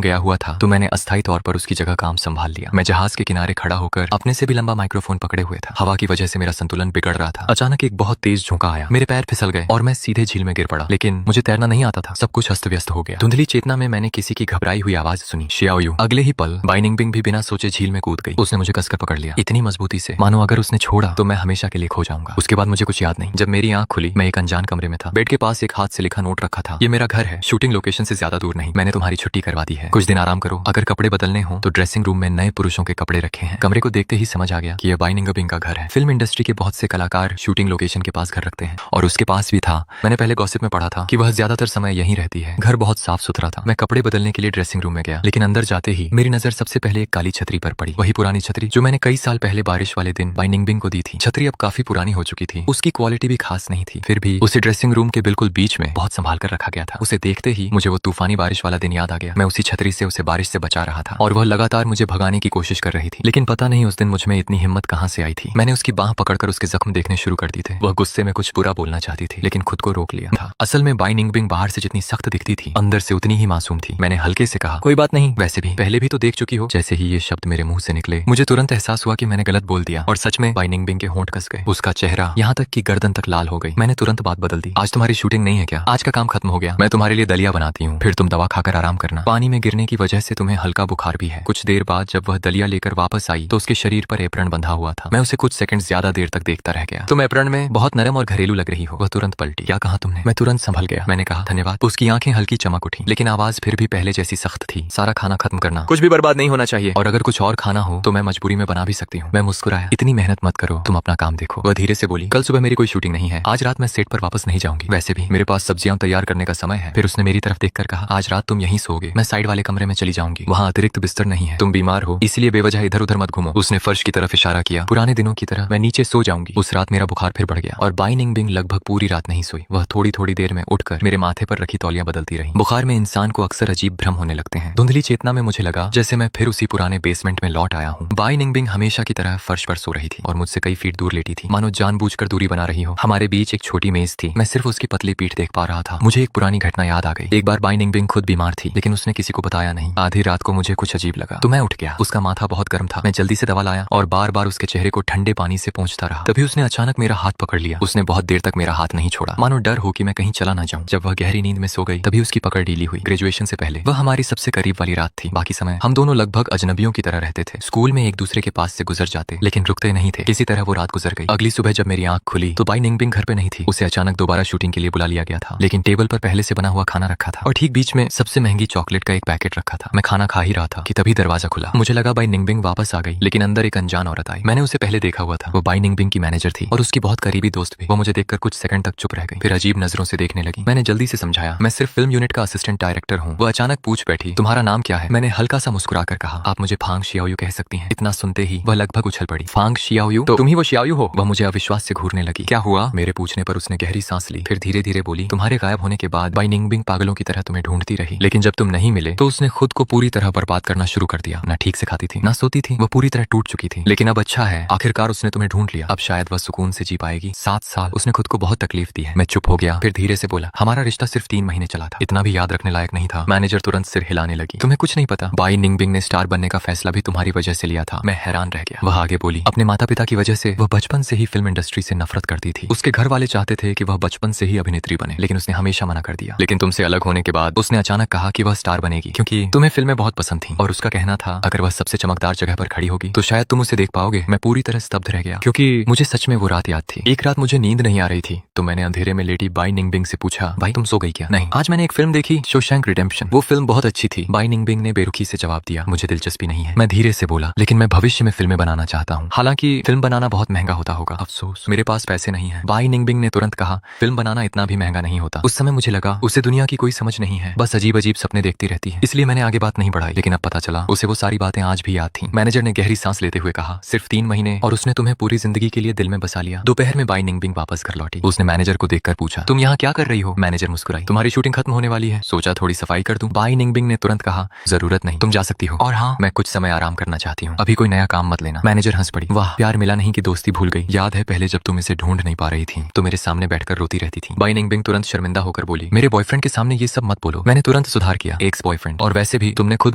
गया हुआ था, तो मैंने अस्थायी तौर पर उसकी जगह काम संभाल लिया। मैं जहाज के किनारे खड़ा होकर अपने से भी लंबा माइक्रोफोन पकड़े हुए था। हवा की वजह से मेरा संतुलन बिगड़ रहा था। अचानक एक बहुत तेज झोंका आया, मेरे पैर फिसल गए और मैं सीधे झील में गिर पड़ा। लेकिन मुझे तैरना नहीं आता था, सब कुछ अस्त व्यस्त हो गया। धुंधली चेतना में मैंने किसी की घबराई हुई आवाज सुनी, शियाओयू। अगले ही पल बाई निंगबिंग भी बिना सोचे झील में कूद गई। उसने मुझे कसकर पकड़ लिया, इतनी मजबूती से मानो अगर उसने छोड़ा तो मैं हमेशा के लिए खो जाऊंगा। उसके बाद मुझे कुछ याद नहीं। जब मेरी आंख खुली, मैं एक अनजान कमरे में था। बेड के पास एक हाथ से लिखा नोट रखा था, ये मेरा घर है, शूटिंग लोकेशन से ज्यादा दूर नहीं। मैंने तुम्हारी छुट्टी करवा दी है, कुछ दिन आराम करो। अगर कपड़े बदलने हो तो ड्रेसिंग रूम में नए पुरुषों के कपड़े रखे हैं। कमरे को देखते ही समझ आ गया कि यह बाई निंगबिंग का घर है। फिल्म इंडस्ट्री के बहुत से कलाकार शूटिंग लोकेशन के पास घर रखते हैं और उसके पास भी था। मैंने पहले गॉसिप में पढ़ा था कि वह ज्यादातर समय यहीं रहती है। घर बहुत साफ सुथरा था। मैं कपड़े बदलने के लिए ड्रेसिंग रूम में गया, लेकिन अंदर जाते ही मेरी नजर सबसे पहले एक काली छतरी पर पड़ी। वही पुरानी छतरी जो मैंने कई साल पहले बारिश वाले दिन बाई निंगबिंग को दी थी। छतरी अब काफी पुरानी हो चुकी थी, उसकी क्वालिटी भी खास नहीं थी, फिर भी उसे ड्रेसिंग रूम के बिल्कुल बीच में बहुत संभाल कर रखा गया था। उसे देखते ही मुझे वो तूफानी बारिश वाला दिन याद आ गया। मैं उसी छतरी से उसे बारिश से बचा रहा था और वह लगातार मुझे भगाने की कोशिश कर रही थी। लेकिन पता नहीं उस दिन मुझ में इतनी हिम्मत कहां से आई थी। मैंने उसकी बाह पकड़कर उसके जख्म देखने शुरू कर दिए थे। वह गुस्से में कुछ बुरा बोलना चाहती थी, लेकिन खुद को रोक लिया था। असल में बाई निंगबिंग बाहर से जितनी सख्त दिखती थी, अंदर से उतनी ही मासूम थी। मैंने हल्के से कहा, कोई बात नहीं, वैसे भी पहले भी तो देख चुकी हो। जैसे ही ये शब्द मेरे मुंह से निकले, मुझे तुरंत एहसास हुआ कि मैंने गलत बोल दिया और सच में बाई निंगबिंग के होंठ कस गए। उसका चेहरा यहाँ तक कि गर्दन तक लाल हो गई। मैंने तुरंत बात बदल दी, आज तुम्हारी शूटिंग नहीं है क्या? आज का काम खत्म हो गया, मैं तुम्हारे लिए दलिया बनाती हूँ, फिर तुम दवा खाकर आराम करना। पानी में गिरने की वजह से तुम्हें हल्का बुखार भी है। कुछ देर बाद जब वह दलिया लेकर वापस आई तो उसके शरीर पर एप्रन बंधा हुआ था। मैं उसे कुछ सेकंड ज्यादा देर तक देखता रह गया। तुम एप्रन में बहुत नरम और घरेलू लग रही हो। वह तुरंत पलटी, क्या कहा तुमने? मैं तुरंत संभल गया। मैंने कहा, धन्यवाद। उसकी आंखें हल्की चमक उठी, लेकिन आवाज फिर भी पहले जैसी सख्त थी। सारा खाना खत्म करना, कुछ भी बर्बाद नहीं होना चाहिए, और अगर कुछ और खाना हो तो मैं मजबूरी में बना भी सकती हूँ। मैं मुस्कुराया, इतनी मेहनत मत करो, तुम अपना काम देखो। वह धीरे से बोली, कल सुबह मेरी कोई शूटिंग नहीं है, आज रात मैं सेट पर वापस नहीं जाऊंगी। वैसे भी मेरे पास सब्जियां तैयार करने का समय है। फिर उसने मेरी तरफ देखकर कहा, आज रात तुम यहीं सोओगे, मैं साइड वाले कमरे में चली जाऊंगी, वहाँ अतिरिक्त बिस्तर नहीं है। तुम बीमार हो इसलिए बेवजह इधर उधर मत घूमो। उसने फर्श की तरफ इशारा किया। पुराने दिनों की तरह मैं नीचे सो जाऊंगी। उस रात मेरा बुखार फिर बढ़ गया और बाई निंगबिंग लगभग पूरी रात नहीं सोई। वह थोड़ी थोड़ी देर में उठकर मेरे माथे पर रखी तौलियां बदलती रही। बुखार में इंसान को अक्सर अजीब भ्रम होने लगते हैं। धुंधली चेतना में मुझे लगा जैसे मैं फिर उसी पुराने बेसमेंट में लौट आया हूँ। बाई निंगबिंग हमेशा की तरह फर्श पर सो रही थी और मुझसे कई फीट दूर लेटी थी, मानो जानबूझकर दूरी बना रही हो। हमारे बीच एक छोटी मेज थी, मैं सिर्फ उसकी पतली पीठ देख पा रहा था। मुझे एक पुरानी घटना याद आ गई। एक बार बाई निंगबिंग खुद बीमार थी, लेकिन उसने किसी को बताया नहीं। आधी रात को मुझे कुछ अजीब लगा तो मैं उठ गया। उसका माथा बहुत गर्म था। मैं जल्दी से दवा लाया और बार बार उसके चेहरे को ठंडे पानी से पोंछता रहा। तभी उसने अचानक मेरा हाथ पकड़ लिया। उसने बहुत देर तक मेरा हाथ नहीं छोड़ा, मानो डर हो कि मैं कहीं चला ना जाऊं। जब वह गहरी नींद में सो गई तभी उसकी पकड़ ढीली हुई। ग्रेजुएशन से पहले वह हमारी सबसे करीब वाली रात थी। बाकी समय हम दोनों लगभग अजनबियों की तरह रहते थे। स्कूल में एक दूसरे के पास से गुजर जाते, लेकिन रुकते नहीं थे। किसी तरह वो रात गुजर गई। अगली सुबह जब मेरी आंख खुली तो बाई निंगबिंग घर पे नहीं थी। उसे अचानक दोबारा शूटिंग के लिए बुला लिया गया था, लेकिन टेबल पर पहले से बना हुआ खाना रखा था और ठीक बीच में सबसे महंगी चॉकलेट का एक पैकेट रखा था। मैं खाना खा ही रहा था कि तभी दरवाजा खुला। मुझे लगा बाई निंगबिंग वापस आ गई, लेकिन अंदर एक अनजान औरत आई। मैंने उसे पहले देखा हुआ था। वो बाई निंगबिंग की मैनेजर थी और उसकी बहुत करीबी दोस्त भी। वो मुझे देखकर कुछ सेकंड तक चुप रह गई, फिर अजीब नजरों से देखने लगी। मैंने जल्दी से समझाया, मैं सिर्फ फिल्म यूनिट का असिस्टेंट डायरेक्टर हूँ। वो अचानक पूछ बैठी, तुम्हारा नाम क्या है? मैंने हल्का सा मुस्कुराकर कहा, आप मुझे फांग शियाओयू कह सकती हैं। इतना सुनते ही वह लगभग उछल पड़ी। फांग शियाओयू? तो तुम ही वो शियाओयू हो? वह मुझे अविश्वास से घूरने लगी। क्या हुआ? मेरे पूछने पर उसने गहरी सांस ली, फिर धीरे धीरे बोली, तुम्हारे गायब होने के बाद बाई निंगबिंग पागलों की तरह तुम्हें ढूंढती रही, लेकिन जब तुम नहीं मिले तो उसने खुद को पूरी तरह बर्बाद करना शुरू कर दिया। ना ठीक से खाती थी, ना सोती थी, वो पूरी तरह टूट चुकी थी। लेकिन अब अच्छा है, आखिरकार उसने तुम्हें ढूंढ लिया। अब शायद वह सुकून से जी पाएगी। 7 साल उसने खुद को बहुत तकलीफ दी है। मैं चुप हो गया, फिर धीरे से बोला, हमारा रिश्ता सिर्फ 3 महीने चला था, इतना भी याद रखने लायक नहीं था। मैनेजर तुरंत सिर हिलाने लगी। तुम्हें कुछ नहीं पता, बाई निंगबिंग ने स्टार बनने का फैसला भी तुम्हारी वजह से लिया था। मैं हैरान रह गया। वह आगे बोली, अपने माता पिता की वजह से वह बचपन से ही फिल्म इंडस्ट्री से नफरत करती थी। उसके घर वाले चाहते थे कि वह बचपन से ही अभिनेत्री बने, लेकिन उसने हमेशा मना कर दिया। लेकिन तुमसे अलग होने के बाद उसने अचानक कहा कि वह स्टार बनेगी, क्योंकि तुम्हें फिल्में बहुत पसंद थी। और उसका कहना था अगर वह सबसे चमकदार जगह पर खड़ी होगी तो शायद तुम उसे देख पाओगे। मैं पूरी तरह स्तब्ध रह गया, क्योंकि मुझे सच में वो रात याद थी। एक रात मुझे नींद नहीं आ रही थी तो मैंने अंधेरे में लेटी बाई निंगबिंग से पूछा, भाई तुम सो गई क्या? नहीं, आज मैंने एक फिल्म देखी, शोशैंक रिडेम्पशन, वो फिल्म बहुत अच्छी थी। बाई निंगबिंग ने बेरुखी से जवाब दिया, मुझे दिलचस्पी नहीं है। मैं धीरे से बोला, लेकिन मैं भविष्य में फिल्में बनाना चाहता हूँ। हालांकि फिल्म बनाना बहुत महंगा होता होगा, अफसोस मेरे पास पैसे नहीं है। बाई निंगबिंग ने तुरंत कहा, फिल्म बनाना इतना भी महंगा नहीं होता। उस समय मुझे लगा उसे दुनिया की कोई समझ नहीं है, बस अजीब अजीब सपने देखती रहती है, इसलिए मैंने आगे बात नहीं बढ़ाई। लेकिन अब पता चला उसे वो सारी बातें आज भी याद थी। मैनेजर ने गहरी सांस लेते हुए कहा, सिर्फ 3 महीने और उसने तुम्हें पूरी जिंदगी के लिए दिल में बसा लिया। दोपहर में बाई निंगबिंग वापस घर लौटी। उसने मैनेजर को देखकर पूछा, तुम यहाँ क्या कर रही हो? मैनेजर मुस्कुराई, तुम्हारी शूटिंग खत्म होने वाली है, सोचा थोड़ी सफाई कर दूं। बाई निंगबिंग ने तुरंत कहा, जरूरत नहीं, तुम जा सकती हो। और हाँ, मैं कुछ समय आराम करना चाहती हूँ, अभी कोई नया काम मत लेना। मैनेजर हंस पड़ी, वाह, प्यार मिला नहीं कि दोस्ती भूल गई। याद है पहले जब तुम इसे ढूंढ नहीं पा रही थी तो मेरे सामने बैठकर रोती रहती थी। बाई निंगबिंग तुरंत शर्मिंदा होकर होकर बोली, मेरे बॉयफ्रेंड के सामने ये सब मत बोलो। मैंने तुरंत सुधार किया, एक्स बॉयफ्रेंड, और वैसे भी तुमने खुद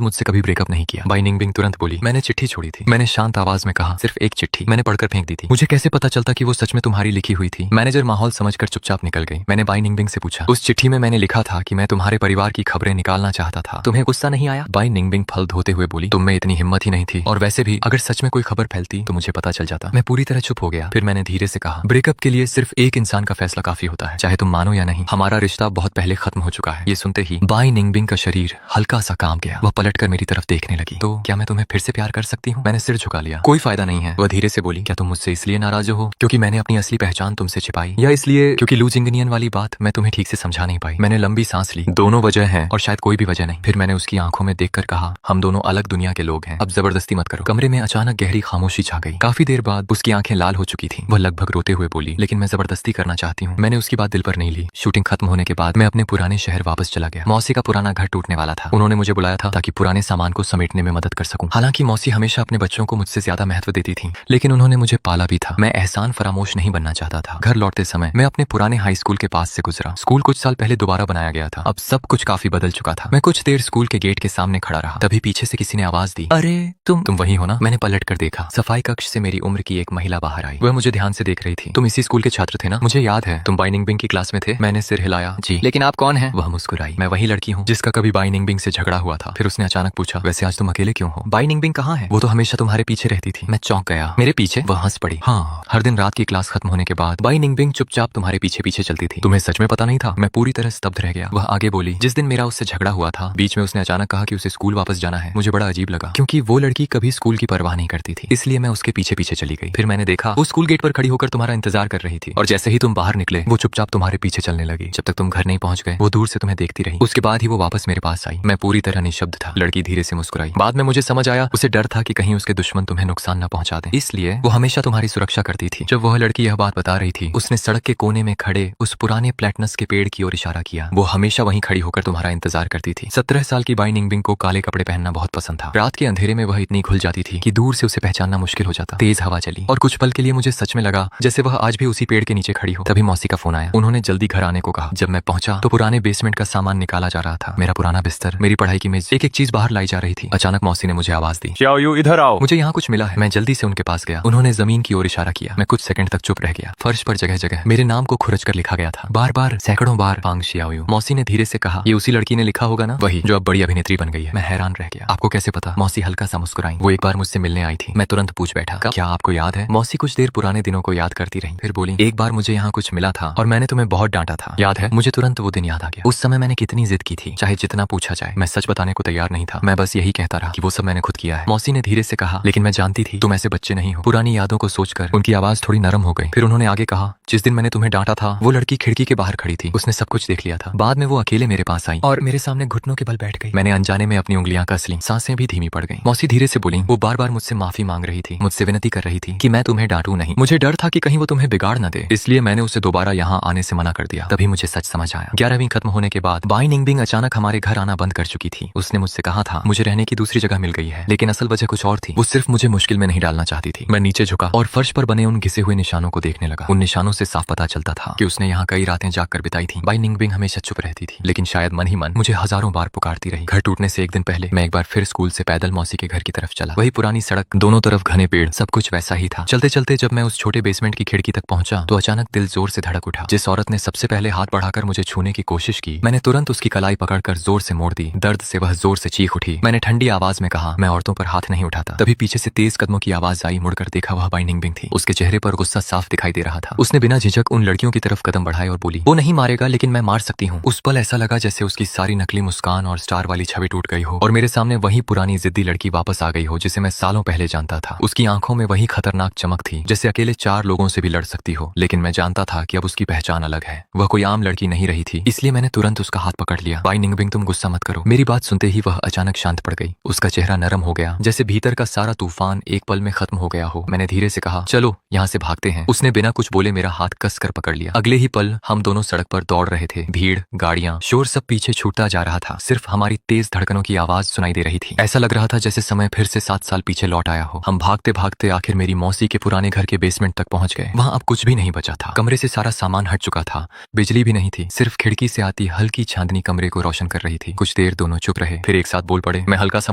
मुझसे कभी ब्रेकअप नहीं किया। बाई निंगबिंग तुरंत बोली, मैंने चिट्ठी छोड़ी थी। मैंने शांत आवाज में कहा, सिर्फ एक चिट्ठी, मैंने पढ़कर फेंक दी थी। मुझे कैसे पता चलता कि वो सच में तुम्हारी लिखी हुई थी। मैनेजर माहौल समझकर चुपचाप निकल गई। मैंने बाई निंगबिंग से पूछा, उस चिट्ठी में मैंने लिखा था कि मैं तुम्हारे परिवार की खबरें निकालना चाहता था, तुम्हें गुस्सा नहीं आया? बाई निंगबिंग फल धोते हुए बोली, तुम में इतनी हिम्मत ही नहीं थी, और वैसे भी अगर सच में कोई खबर फैलती तो मुझे पता चल जाता। मैं पूरी तरह चुप हो गया। फिर मैंने धीरे से कहा, ब्रेकअप के लिए सिर्फ एक इंसान का फैसला काफी होता है, चाहे तुम मानो या नहीं। हमारा रिश्ता बहुत पहले खत्म हो चुका है। ये सुनते ही बाई निंगबिंग का शरीर हल्का सा कांप गया। वह पलटकर मेरी तरफ देखने लगी। तो क्या मैं तुम्हें फिर से प्यार कर सकती हूँ? मैंने सिर झुका लिया। कोई फायदा नहीं है। वह धीरे से बोली, क्या तुम मुझसे इसलिए नाराज हो क्योंकि मैंने अपनी असली पहचान तुमसे छिपाई, या इसलिए क्योंकि लू जिंगनियन वाली बात मैं तुम्हें ठीक से समझा नहीं पाई? मैंने लंबी सांस ली। दोनों वजह है और शायद कोई भी वजह नहीं। फिर मैंने उसकी आंखों में देखकर कहा, हम दोनों अलग दुनिया के लोग हैं, अब जबरदस्ती मत करो। कमरे में अचानक गहरी खामोशी छा गई। काफी देर बाद उसकी आंखें लाल हो चुकी थी। वह लगभग रोते हुए बोली, लेकिन मैं जबरदस्ती करना चाहती हूँ। मैंने उसकी बात दिल पर नहीं ली। शूटिंग खत्म होने के बाद मैं अपने पुराने शहर वापस चला गया। मौसी का पुराना घर टूटने वाला था। उन्होंने मुझे बुलाया था ताकि पुराने सामान को समेटने में मदद कर सकूं। हालांकि मौसी हमेशा अपने बच्चों को मुझसे ज्यादा महत्व देती थी, लेकिन उन्होंने मुझे पाला भी था। मैं एहसान फरामोश नहीं बनना चाहता था। घर लौटते समय मैं अपने पुराने हाई स्कूल के पास से गुजरा। स्कूल कुछ साल पहले दोबारा बनाया गया था। अब सब कुछ काफी बदल चुका था। मैं कुछ देर स्कूल के गेट के सामने खड़ा रहा, तभी पीछे से किसी ने आवाज दी, अरे तुम वही हो ना? मैंने पलट कर देखा। सफाई कक्ष से मेरी उम्र की एक महिला बाहर आई। वह मुझे ध्यान से देख रही थी। तुम इसी स्कूल के छात्र थे ना? मुझे याद है। तुम बाई निंगबिंग की क्लास में थे? मैंने सिर हिलाया, जी। लेकिन आप कौन हैं? वह मुस्कुराई, मैं वही लड़की हूँ जिसका कभी बाई निंगबिंग से झगड़ा हुआ था। फिर उसने अचानक पूछा, वैसे आज तुम अकेले क्यों हो? बाई निंगबिंग कहाँ है? वो तो हमेशा तुम्हारे पीछे रहती थी। मैं चौंक गया। मेरे पीछे? वह हंस पड़ी। हाँ, हर दिन रात की क्लास खत्म होने के बाद बाई निंगबिंग चुपचाप तुम्हारे पीछे पीछे चलती थी। तुम्हें सच में पता नहीं था? मैं पूरी तरह स्तब्ध रह गया। वह आगे बोली, जिस दिन मेरा उससे झगड़ा हुआ था, बीच में उसने अचानक कहा कि उसे स्कूल वापस जाना है। मुझे बड़ा अजीब लगा क्योंकि वो लड़की कभी स्कूल की परवाह नहीं करती थी, इसलिए मैं उसके पीछे पीछे चली गई। फिर मैंने देखा वो स्कूल गेट पर खड़ी होकर तुम्हारा इंतजार कर रही थी, और जैसे ही तुम बाहर निकले वो चुपचाप तुम्हारे पीछे चलने लगी। जब तक तुम घर नहीं पहुंच गए वो दूर से तुम्हें देखती रही। उसके बाद ही वो वापस मेरे पास आई। मैं पूरी तरह निशब्द था। लड़की धीरे से मुस्कुराई। बाद में मुझे समझ आया उसे डर था कि कहीं उसके दुश्मन तुम्हें नुकसान न पहुंचा दें, इसलिए वो हमेशा तुम्हारी सुरक्षा करती थी। जब वह लड़की यह बात बता रही थी, उसने सड़क के कोने में खड़े उस पुराने प्लेटनस के पेड़ की ओर इशारा किया। वो हमेशा वहीं खड़ी होकर तुम्हारा इंतजार करती थी। 17 साल की बाई निंगबिंग को काले कपड़े पहनना बहुत पसंद था। रात के अंधेरे में वह इतनी घुल जाती थी कि दूर से उसे पहचानना मुश्किल हो जाता। तेज हवा चली और कुछ पल के लिए मुझे सच में लगा जैसे वह आज भी उसी पेड़ के नीचे खड़ी हो। तभी मौसी का फोन आया। उन्होंने जल्दी घर आने को कहा। जब मैं पहुंचा तो पुराने बेसमेंट का सामान निकाला जा रहा था। मेरा पुराना बिस्तर, मेरी पढ़ाई की मेज, एक एक चीज बाहर लाई जा रही थी। अचानक मौसी ने मुझे आवाज दी, xiaoyu, इधर आओ। मुझे यहाँ कुछ मिला है। मैं जल्दी से उनके पास गया। उन्होंने जमीन की ओर इशारा किया। मैं कुछ सेकंड तक चुप रह गया। फर्श पर जगह जगह मेरे नाम को खुरच कर लिखा गया था, बार बार, सैकड़ों बार, फांग xiaoyu। मौसी ने धीरे से कहा, ये उसी लड़की ने लिखा होगा ना? वही, जो अब बड़ी अभिनेत्री बन गई है। मैं हैरान रह गया। आपको कैसे पता? मौसी हल्का सा मुस्कुराई। वो एक बार मुझसे मिलने आई थी। मैं तुरंत पूछ बैठा, क्या आपको याद है? मौसी कुछ देर पुराने दिनों को याद करती रही, फिर बोली, एक बार मुझे यहाँ कुछ मिला था और मैंने तुम्हें बहुत डांटा था, याद है? मुझे तुरंत वो दिन याद आ गया। उस समय मैंने कितनी जिद की थी, चाहे जितना पूछा जाए। मैं सच बताने को तैयार नहीं था। मैं बस यही कहता रहा कि वो सब मैंने खुद किया है। मौसी ने धीरे से कहा, लेकिन मैं जानती थी तुम ऐसे बच्चे नहीं हो। पुरानी यादों को सोचकर उनकी आवाज थोड़ी नरम हो गई। फिर उन्होंने आगे कहा, जिस दिन मैंने तुम्हें डांटा था वो लड़की खिड़की के बाहर खड़ी थी। उसने सब कुछ देख लिया था। बाद में वो अकेले मेरे पास आई और मेरे सामने घुटनों के बल बैठ गई। मैंने अनजाने में अपनी उंगलियां कस ली। सांसें भी धीमी पड़ गईं। मौसी धीरे से बोली, वो बार बार मुझसे माफी मांग रही थी, मुझसे विनती कर रही थी कि मैं तुम्हें डांटूं नहीं। मुझे डर था कि कहीं वो तुम्हें बिगाड़ न दे, इसलिए मैंने उसे दोबारा यहाँ आने से मना कर दिया। तभी मुझे सच समझ आया। 11वीं खत्म होने के बाद बाई निंगबिंग अचानक हमारे घर आना बंद कर चुकी थी। उसने मुझसे कहा था मुझे रहने की दूसरी जगह मिल गई है, लेकिन असल वजह कुछ और थी। वो सिर्फ मुझे मुश्किल में नहीं डालना चाहती थी। मैं नीचे झुका और फर्श पर बने उन घिसे हुए निशानों को देखने लगा। उन निशानों से साफ पता चलता था कि उसने यहाँ कई रातें जाग कर बिताई थी। बाई निंगबिंग हमेशा चुप रहती थी, लेकिन शायद मन ही मन मुझे हजारों बार पुकारती रही। घर टूटने से एक दिन पहले मैं एक बार फिर स्कूल से पैदल मौसी के घर की तरफ चला। वही पुरानी सड़क, दोनों तरफ घने पेड़, सब कुछ वैसा ही था। चलते चलते जब मैं उस छोटे बेसमेंट की खिड़की तक पहुंचा तो अचानक दिल जोर से धड़क उठा। जिस औरत ने सबसे पहले हाथ बढ़ाकर मुझे छूने की कोशिश की, मैंने तुरंत उसकी कलाई पकड़कर जोर से मोड़ दी। दर्द से वह जोर से चीख उठी। मैंने ठंडी आवाज में कहा, मैं औरतों पर हाथ नहीं उठाता। तभी पीछे से तेज कदमों की आवाज आई। मुड़कर देखा, वह बाई निंगबिंग थी। उसके चेहरे पर गुस्सा साफ दिखाई दे रहा था। उसने बिना झिझक उन लड़कियों की तरफ कदम बढ़ाए और बोली, वो नहीं मारेगा लेकिन मैं मार सकती हूँ। उस पल ऐसा लगा जैसे उसकी सारी नकली मुस्कान और स्टार वाली छवि टूट गई हो और मेरे सामने वही पुरानी जिद्दी लड़की वापस आ गई हो जिसे मैं सालों पहले जानता था। उसकी आंखों में वही खतरनाक चमक थी जैसे अकेले 4 लोगों से भी लड़ सकती हो, लेकिन मैं जानता था कि अब उसकी पहचान अलग है। वह कोई आम लड़की नहीं रही थी, इसलिए मैंने तुरंत उसका हाथ पकड़ लिया। बाई निंगबिंग, तुम गुस्सा मत करो। मेरी बात सुनते ही वह अचानक शांत पड़ गई। उसका चेहरा नरम हो गया जैसे भीतर का सारा तूफान एक पल में खत्म हो गया हो। मैंने धीरे से कहा, चलो यहाँ से भागते हैं। उसने बिना कुछ बोले मेरा हाथ कस कर पकड़ लिया। अगले ही पल हम दोनों सड़क पर दौड़ रहे थे। भीड़, गाड़ियां, शोर सब पीछे छूटता जा रहा था। सिर्फ हमारी तेज धड़कनों की आवाज सुनाई दे रही थी। ऐसा लग रहा था जैसे समय फिर से 7 साल पीछे लौट आया हो। हम भागते भागते आखिर मेरी मौसी के पुराने घर के बेसमेंट तक पहुंच गए। वहां अब कुछ भी नहीं बचा था। कमरे से सारा सामान हट चुका था, बिजली भी नहीं नहीं थी, सिर्फ खिड़की से आती हल्की चांदनी कमरे को रोशन कर रही थी। कुछ देर दोनों चुप रहे, फिर एक साथ बोल पड़े। मैं हल्का सा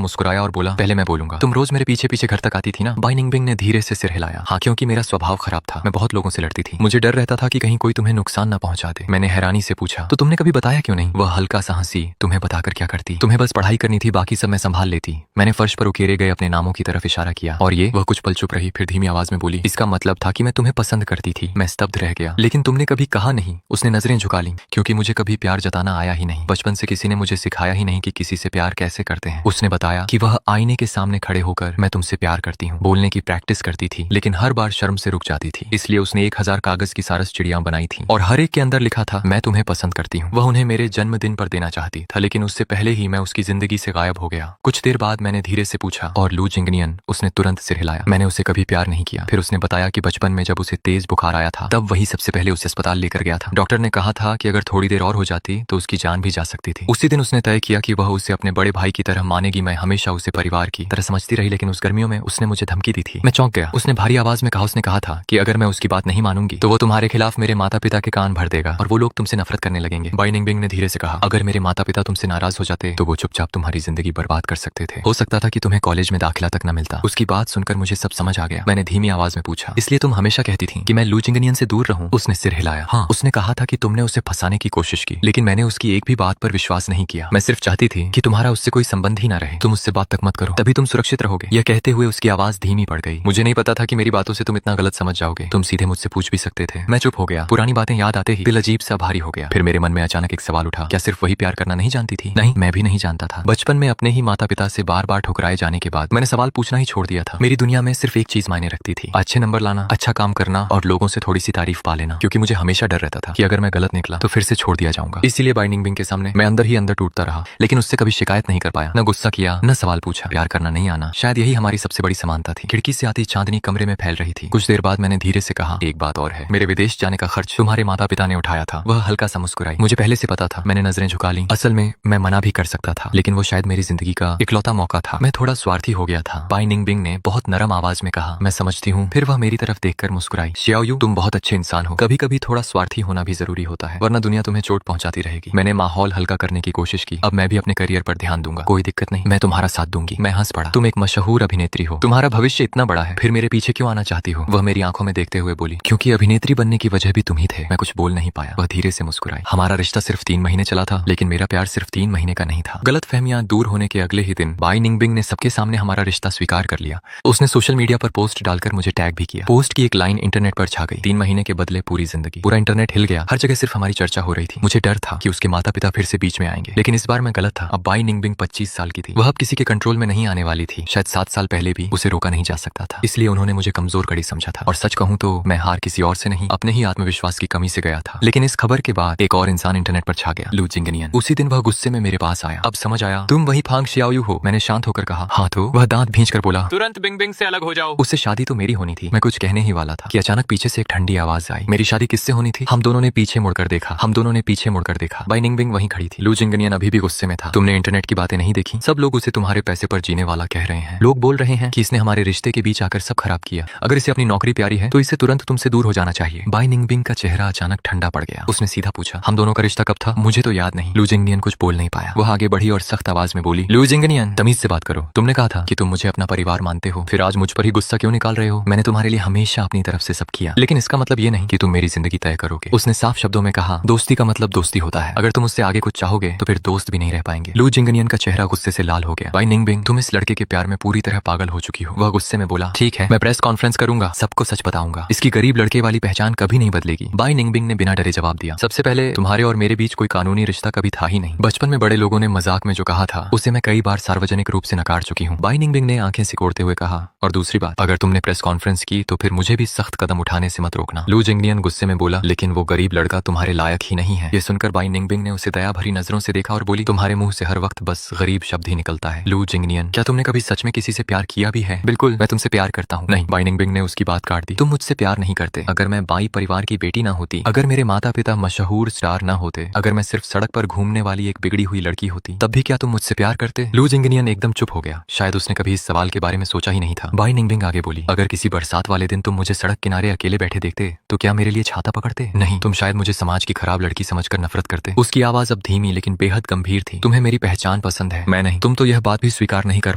मुस्कुराया और बोला, पहले मैं बोलूंगा। तुम रोज मेरे पीछे पीछे घर तक आती थी ना? बाई निंगबिंग ने धीरे से सिर हिलाया। हाँ, क्योंकि मेरा स्वभाव खराब था, मैं बहुत लोगों से लड़ती थी। मुझे डर रहता था कि कहीं कोई तुम्हें नुकसान न पहुंचा दे। मैंने हैरानी से पूछा, तो तुमने कभी बताया क्यों नहीं? वह हल्का सा हंसी। तुम्हें बताकर क्या करती? तुम्हें बस पढ़ाई करनी थी, बाकी सब मैं संभाल लेती। मैंने फर्श पर उकेरे गए अपने नामों की तरफ इशारा किया। और ये? वह कुछ पल चुप रही, फिर धीमी आवाज में बोली, इसका मतलब था कि मैं तुम्हें पसंद करती थी। मैं स्तब्ध रह गया। लेकिन तुमने कभी कहा नहीं। उसने नजरें झुका ली। क्योंकि मुझे कभी प्यार जताना आया ही नहीं। बचपन से किसी ने मुझे सिखाया ही नहीं कि किसी से प्यार कैसे करते हैं। उसने बताया कि वह आईने के सामने खड़े होकर मैं तुमसे प्यार करती हूँ बोलने की प्रैक्टिस करती थी, लेकिन हर बार शर्म से रुक जाती थी। इसलिए उसने 1000 कागज की सारस चिड़िया बनाई थी और हर एक के अंदर लिखा था, मैं तुम्हें पसंद करती हूँ। वह उन्हें मेरे जन्मदिन पर देना चाहती था, लेकिन उससे पहले ही मैं उसकी जिंदगी से गायब हो गया। कुछ देर बाद मैंने धीरे से पूछा, और लू जिंगनियन? उसने तुरंत सिर हिलाया। मैंने उसे कभी प्यार नहीं किया। फिर उसने बताया कि बचपन में जब उसे तेज बुखार आया था, तब वही सबसे पहले उसे अस्पताल लेकर गया था। डॉक्टर ने कहा था कि अगर थोड़ी देर और हो जाती तो उसकी जान भी जा सकती थी। उसी दिन उसने तय किया कि वह उसे अपने बड़े भाई की तरह मानेगी। मैं हमेशा उसे परिवार की तरह समझती रही, लेकिन उस गर्मियों में उसने मुझे धमकी दी थी। मैं चौंक गया। उसने भारी आवाज में कहा, उसने कहा था कि अगर मैं उसकी बात नहीं मानूंगी तो वो तुम्हारे खिलाफ मेरे माता पिता के कान भर देगा और वो लोग तुमसे नफरत करने लगेंगे। बाई निंगबिंग ने धीरे से कहा, अगर मेरे माता पिता तुमसे नाराज हो जाते तो वो चुपचाप तुम्हारी जिंदगी बर्बाद कर सकते थे। हो सकता था कि तुम्हें कॉलेज में दाखिला तक न मिलता। उसकी बात सुनकर मुझे सब समझ आ गया। मैंने धीमी आवाज में पूछा, इसलिए तुम हमेशा कहती थी कि मैं लू जिंगनियन से दूर रहूं? उसने सिर हिलाया। हाँ, उसने कहा था कि तुमने उसे फंसाने की कोशिश की, लेकिन मैंने उसकी एक भी बात पर विश्वास नहीं किया। मैं सिर्फ चाहती थी कि तुम्हारा उससे कोई संबंध ही ना रहे। तुम उससे बात तक मत करो, तभी तुम सुरक्षित रहोगे। यह कहते हुए उसकी आवाज धीमी पड़ गई। मुझे नहीं पता था कि मेरी बातों से तुम इतना गलत समझ जाओगे। तुम सीधे मुझसे पूछ भी सकते थे। मैं चुप हो गया। पुरानी बातें याद आते ही दिल अजीब सा भारी हो गया। फिर मेरे मन में अचानक एक सवाल उठा, क्या सिर्फ वही प्यार करना नहीं जानती थी? नहीं, मैं भी नहीं जानता था। बचपन में अपने ही माता पिता से बार बार ठुकराए जाने के बाद मैंने सवाल पूछना ही छोड़ दिया था। मेरी दुनिया में सिर्फ एक चीज मायने रखती थी, अच्छे नंबर लाना, अच्छा काम करना और लोगों से थोड़ी सी तारीफ पा लेना। क्योंकि मुझे हमेशा डर रहता था कि अगर मैं गलत निकला तो फिर से छोड़ दिया जाऊंगा। इसीलिए बाई निंगबिंग के सामने मैं अंदर ही अंदर टूटता रहा, लेकिन उससे कभी शिकायत नहीं कर पाया, न गुस्सा किया, न सवाल पूछा। प्यार करना नहीं आना, शायद यही हमारी सबसे बड़ी समानता थी। खिड़की से आती चांदनी कमरे में फैल रही थी। कुछ देर बाद मैंने धीरे से कहा, एक बात और है, मेरे विदेश जाने का खर्च तुम्हारे माता पिता ने उठाया था। वह हल्का सा मुस्कुराई। मुझे पहले से पता था। मैंने नजरें झुका ली। असल में मैं मना भी कर सकता था, लेकिन वो शायद मेरी जिंदगी का इकलौता मौका था। मैं थोड़ा स्वार्थी हो गया था। बाई निंगबिंग ने बहुत नरम आवाज में कहा, मैं समझती हूँ। फिर वह मेरी तरफ देखकर मुस्कुराई। शियाओयू, तुम बहुत अच्छे इंसान हो। कभी कभी थोड़ा स्वार्थी होना भी जरूरी होता है, वरना दुनिया तुम्हें चोट पहुंचाती रहेगी। मैंने माहौल हल्का करने की कोशिश की। अब मैं भी अपने करियर पर ध्यान दूंगा। कोई दिक्कत नहीं, मैं तुम्हारा साथ दूंगी। मैं हंस पड़ा। तुम एक मशहूर अभिनेत्री हो, तुम्हारा भविष्य इतना बड़ा है, फिर मेरे पीछे क्यों आना चाहती हो? वह मेरी आंखों में देखते हुए बोली, क्योंकि अभिनेत्री बनने की वजह भी तुम ही थे। मैं कुछ बोल नहीं पाया। वह धीरे से मुस्कुराई। हमारा रिश्ता सिर्फ 3 महीने चला था, लेकिन मेरा प्यार सिर्फ 3 महीने का नहीं था। गलतफहमियां दूर होने के अगले ही दिन बाई निंगबिंग ने सबके सामने हमारा रिश्ता स्वीकार कर लिया। उसने सोशल मीडिया पर पोस्ट डालकर मुझे टैग भी किया। पोस्ट की एक लाइन इंटरनेट पर छा गई, 3 महीने के बदले पूरी जिंदगी। पूरा इंटरनेट हिल गया। हर जगह सिर्फ हमारी चर्चा हो रही थी। मुझे डर था कि उसके माता पिता फिर से बीच में आएंगे, लेकिन इस बार मैं गलत था। अब बाई निंगबिंग 25 साल की थी। वह अब किसी के कंट्रोल में नहीं आने वाली थी। शायद 7 साल पहले भी उसे रोका नहीं जा सकता था। इसलिए उन्होंने मुझे कमजोर कड़ी समझा था। और सच कहूं तो मैं हार किसी और से नहीं, अपने ही आत्मविश्वास की कमी से गया था। लेकिन इस खबर के बाद एक और इंसान इंटरनेट पर छा गया, लू जिंगनियन। उसी दिन वह गुस्से में मेरे पास आया। अब समझ आया, तुम वही फांग शियाओयू हो। मैंने शांत होकर कहा, हाँ तो। वह दांत भींचकर बोला, तुरंत बिंग से अलग हो जाओ। उससे शादी तो मेरी होनी थी। मैं कुछ कहने ही वाला था कि अचानक पीछे से एक ठंडी आवाज आई। मेरी शादी किससे होनी थी? हम दोनों ने पीछे मुड़कर देखा। बाई निंगबिंग वहीं खड़ी थी। लू जिंगनियन अभी भी गुस्से में था। तुमने इंटरनेट की बातें नहीं देखी? सब लोग उसे तुम्हारे पैसे पर जीने वाला कह रहे हैं। लोग बोल रहे हैं कि इसने हमारे रिश्ते के बीच आकर सब खराब किया। अगर इसे अपनी नौकरी प्यारी है तो इसे तुरंत तुमसे दूर हो जाना चाहिए। बाई निंगबिंग का चेहरा अचानक ठंडा पड़ गया। उसने सीधा पूछा, हम दोनों का रिश्ता कब था? मुझे तो याद नहीं। लू जिंगनियन कुछ बोल नहीं पाया। वह आगे बढ़ी और सख्त आवाज में बोली, लू जिंगनियन, तमीज से बात करो। तुमने कहा था कि तुम मुझे अपना परिवार मानते हो, फिर आज मुझ पर ही गुस्सा क्यों निकाल रहे हो? मैंने तुम्हारे लिए हमेशा अपनी तरफ से सब किया, लेकिन इसका मतलब ये नहीं कि तुम मेरी जिंदगी तय करोगे। उसने साफ शब्दों में कहा, दोस्ती का मतलब दोस्ती होता है। अगर तुम उससे आगे कुछ चाहोगे तो फिर दोस्त भी नहीं रह पाएंगे। लू जिंगनियन का चेहरा गुस्से से लाल हो गया। बाई निंगबिंग, तुम इस लड़के के प्यार में पूरी तरह पागल हो चुकी हो। वह गुस्से में बोला, ठीक है, मैं प्रेस कॉन्फ्रेंस करूंगा, सबको सच बताऊंगा। इसकी गरीब लड़के वाली पहचान कभी नहीं बदलेगी। बाई निंगबिंग ने बिना डरे जवाब दिया, सबसे पहले तुम्हारे और मेरे बीच कोई कानूनी रिश्ता कभी था ही नहीं। बचपन में बड़े लोगों ने मजाक में जो कहा था उसे मैं कई बार सार्वजनिक रूप से नकार चुकी हूँ। बाई निंगबिंग ने आंखें सिकोड़ते हुए कहा, और दूसरी बात, अगर तुमने प्रेस कॉन्फ्रेंस की तो फिर मुझे भी सख्त कदम उठाने से मत रोकना। लू जिंगनियन गुस्से में बोला, लेकिन वो गरीब लड़का तुम्हारे लायक ही नहीं है। ये सुनकर बाई निंगबिंग ने उसे दया भरी नजरों से देखा और बोली, तुम्हारे मुंह से हर वक्त बस गरीब शब्द ही निकलता है। लू जिंगनियन, क्या तुमने कभी सच में किसी से प्यार किया भी है? बिल्कुल, मैं तुमसे प्यार करता हूँ। नहीं, बाई निंगबिंग ने उसकी बात काट दी। तुम मुझसे प्यार नहीं करते। अगर मैं बाई परिवार की बेटी ना होती, अगर मेरे माता पिता मशहूर स्टार ना होते, अगर मैं सिर्फ सड़क पर घूमने वाली एक बिगड़ी हुई लड़की होती, तब भी क्या तुम मुझसे प्यार करते? लू जिंगनियन एकदम चुप हो गया। शायद उसने कभी इस सवाल के बारे में सोचा ही नहीं था। बाई निंगबिंग आगे बोली, अगर किसी बरसात वाले दिन तुम मुझे सड़क किनारे अकेले बैठे देखते तो क्या मेरे लिए छाता पकड़ते? नहीं, तुम शायद मुझे समाज समाज की खराब लड़की समझकर नफरत करते। उसकी आवाज अब धीमी लेकिन बेहद गंभीर थी। तुम्हें मेरी पहचान पसंद है, मैं नहीं। तुम तो यह बात भी स्वीकार नहीं कर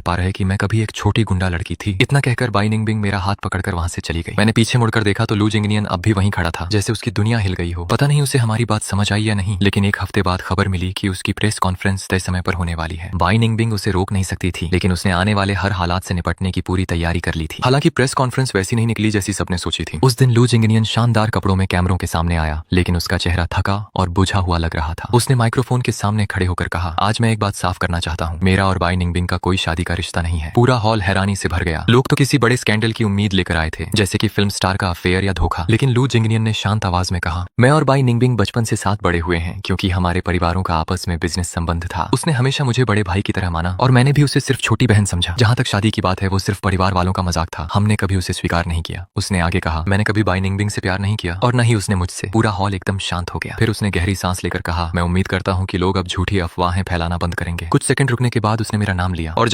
पा रहे कि मैं कभी एक छोटी गुंडा लड़की थी। इतना कहकर बाई निंगबिंग मेरा हाथ पकड़कर वहां से चली गई। मैंने पीछे मुड़कर देखा तो लू जिंगनियन अब भी वहीं खड़ा था, जैसे उसकी दुनिया हिल गई हो। पता नहीं उसे हमारी बात समझ आई या नहीं, लेकिन एक हफ्ते बाद खबर मिली कि उसकी प्रेस कॉन्फ्रेंस तय समय पर होने वाली है। बाई निंगबिंग उसे रोक नहीं सकती थी, लेकिन उसने आने वाले हर हालात से निपटने की पूरी तैयारी कर ली थी। हालांकि प्रेस कॉन्फ्रेंस वैसी नहीं निकली जैसी सबने सोची थी। उस दिन लू जिंगनियन शानदार कपड़ों में कैमरों के सामने आया, लेकिन उसका चेहरा थका और बुझा हुआ लग रहा था। उसने माइक्रोफोन के सामने खड़े होकर कहा, आज मैं एक बात साफ करना चाहता हूँ, मेरा और बाई निंगबिंग का कोई शादी का रिश्ता नहीं है। पूरा हॉल हैरानी से भर गया। लोग तो किसी बड़े स्कैंडल की उम्मीद लेकर आए थे, जैसे कि फिल्म स्टार का अफेयर या धोखा। लेकिन लू जिंगनियन ने शांत आवाज में कहा, मैं और बाई निंगबिंग बचपन से साथ बड़े हुए हैं, क्योंकि हमारे परिवारों का आपस में बिजनेस संबंध था। उसने हमेशा मुझे बड़े भाई की तरह माना और मैंने भी उसे सिर्फ छोटी बहन समझा। जहाँ तक शादी की बात है, वो सिर्फ परिवार वालों का मजाक था। हमने कभी उसे स्वीकार नहीं किया। उसने आगे कहा, मैंने कभी बाई निंगबिंग से प्यार नहीं किया और न ही उसने मुझसे। पूरा हॉल एकदम शांत हो गया। फिर उसने गहरी सांस लेकर कहा, मैं उम्मीद करता हूँ कि लोग अब झूठी अफवाहें फैलाना बंद करेंगे। कुछ सेकंड रुकने के बाद उसने मेरा नाम लिया और